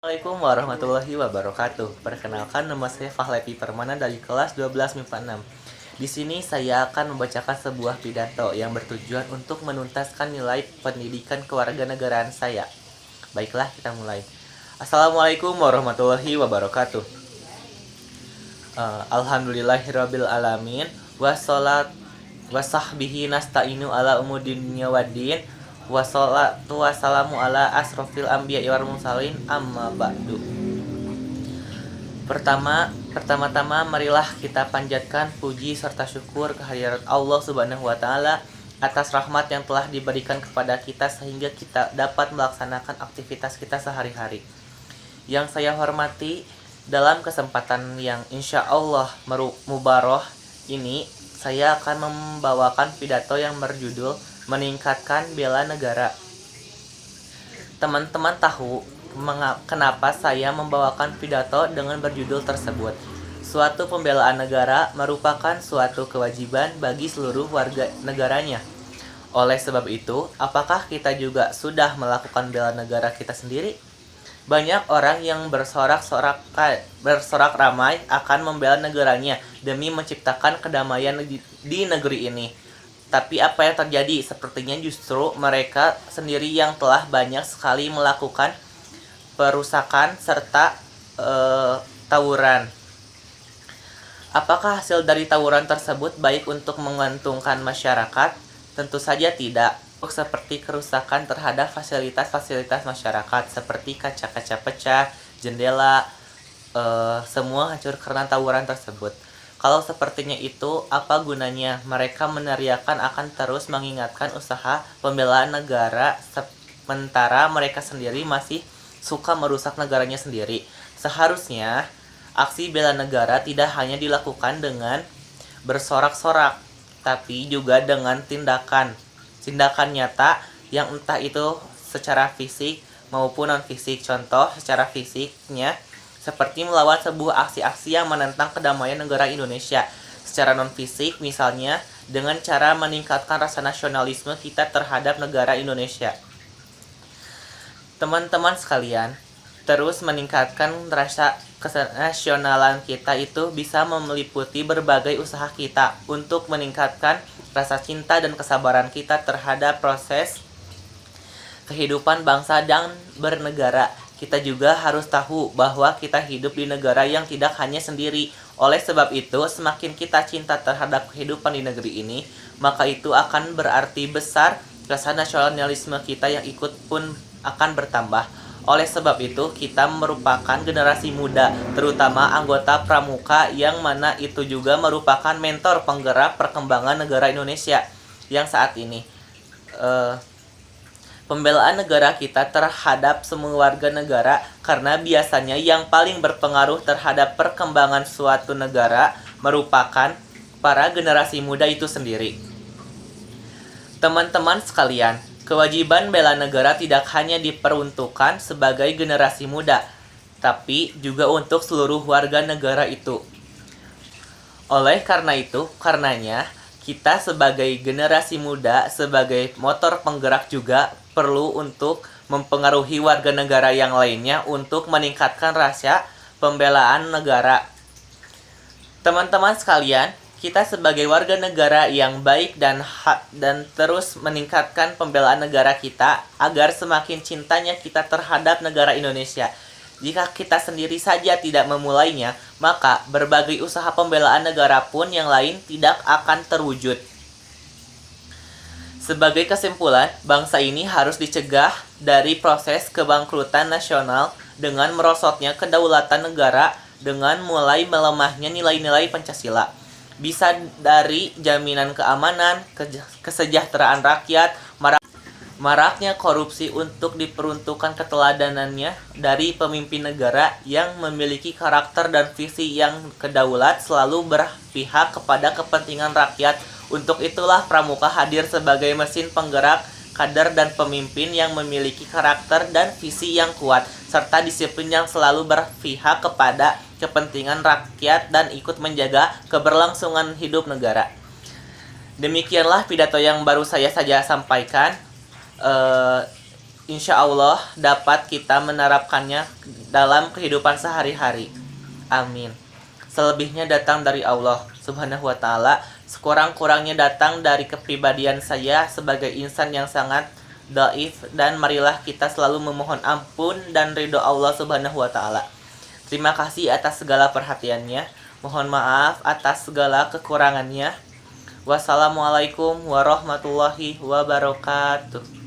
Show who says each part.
Speaker 1: Assalamualaikum warahmatullahi wabarakatuh. Perkenalkan, nama saya Fahlepi Permana dari kelas 12 MIPA 6. Di sini saya akan membacakan sebuah pidato yang bertujuan untuk menuntaskan nilai pendidikan kewarganegaraan saya. Baiklah, kita mulai. Assalamualaikum warahmatullahi wabarakatuh. Alhamdulillahirabbil alamin wassalat wasahbihi nasta'inu ala umudin waddin wassalatu wassalamu ala asrofil anbiya wal mursalin amma ba'du. Pertama-tama marilah kita panjatkan puji serta syukur kehadirat Allah Subhanahu wa taala atas rahmat yang telah diberikan kepada kita sehingga kita dapat melaksanakan aktivitas kita sehari-hari. Yang saya hormati, dalam kesempatan yang insya Allah mubaroh ini, saya akan membawakan pidato yang berjudul meningkatkan bela negara. Teman-teman tahu kenapa saya membawakan pidato dengan berjudul tersebut? Suatu pembelaan negara merupakan suatu kewajiban bagi seluruh warga negaranya. Oleh sebab itu, apakah kita juga sudah melakukan bela negara kita sendiri? Banyak orang yang bersorak ramai akan membela negaranya demi menciptakan kedamaian di negeri ini. Tapi apa yang terjadi? Sepertinya justru mereka sendiri yang telah banyak sekali melakukan perusakan serta tawuran. Apakah hasil dari tawuran tersebut baik untuk menguntungkan masyarakat? Tentu saja tidak. Seperti kerusakan terhadap fasilitas-fasilitas masyarakat seperti kaca-kaca pecah, jendela, semua hancur karena tawuran tersebut. Kalau sepertinya itu, apa gunanya mereka meneriakan akan terus mengingatkan usaha pembelaan negara sementara mereka sendiri masih suka merusak negaranya sendiri? Seharusnya aksi bela negara tidak hanya dilakukan dengan bersorak-sorak, tapi juga dengan tindakan nyata yang entah itu secara fisik maupun non fisik. Contoh secara fisiknya seperti melawan sebuah aksi-aksi yang menentang kedamaian negara Indonesia. Secara non fisik misalnya dengan cara meningkatkan rasa nasionalisme kita terhadap negara Indonesia. Teman-teman sekalian, terus meningkatkan rasa kenasionalan kita itu bisa meliputi berbagai usaha kita untuk meningkatkan rasa cinta dan kesabaran kita terhadap proses kehidupan bangsa dan bernegara. Kita juga harus tahu bahwa kita hidup di negara yang tidak hanya sendiri. Oleh sebab itu, semakin kita cinta terhadap kehidupan di negeri ini, maka itu akan berarti besar rasa nasionalisme kita yang ikut pun akan bertambah. Oleh sebab itu, kita merupakan generasi muda, terutama anggota pramuka yang mana itu juga merupakan mentor penggerak perkembangan negara Indonesia yang saat ini. Pembelaan negara kita terhadap semua warga negara karena biasanya yang paling berpengaruh terhadap perkembangan suatu negara merupakan para generasi muda itu sendiri. Teman-teman sekalian, kewajiban bela negara tidak hanya diperuntukkan sebagai generasi muda, tapi juga untuk seluruh warga negara itu. Oleh karenanya, kita sebagai generasi muda, sebagai motor penggerak juga perlu untuk mempengaruhi warga negara yang lainnya untuk meningkatkan rasa pembelaan negara. Teman-teman sekalian, kita sebagai warga negara yang baik dan terus meningkatkan pembelaan negara kita agar semakin cintanya kita terhadap negara Indonesia. Jika kita sendiri saja tidak memulainya, maka berbagai usaha pembelaan negara pun yang lain tidak akan terwujud. Sebagai kesimpulan, bangsa ini harus dicegah dari proses kebangkrutan nasional dengan merosotnya kedaulatan negara dengan mulai melemahnya nilai-nilai Pancasila. Bisa dari jaminan keamanan, kesejahteraan rakyat, maraknya korupsi untuk diperuntukkan keteladanannya dari pemimpin negara yang memiliki karakter dan visi yang kedaulat selalu berpihak kepada kepentingan rakyat. Untuk itulah Pramuka hadir sebagai mesin penggerak kader dan pemimpin yang memiliki karakter dan visi yang kuat, serta disiplin yang selalu berpihak kepada kepentingan rakyat dan ikut menjaga keberlangsungan hidup negara. Demikianlah pidato yang baru saya saja sampaikan. insya Allah dapat kita menerapkannya dalam kehidupan sehari-hari. Amin. Selebihnya datang dari Allah Subhanahu wa Ta'ala. Sekurang-kurangnya datang dari kepribadian saya sebagai insan yang sangat dhaif, dan marilah kita selalu memohon ampun dan ridho Allah Subhanahu wa Ta'ala. Terima kasih atas segala perhatiannya. Mohon maaf atas segala kekurangannya. Wassalamualaikum warahmatullahi wabarakatuh.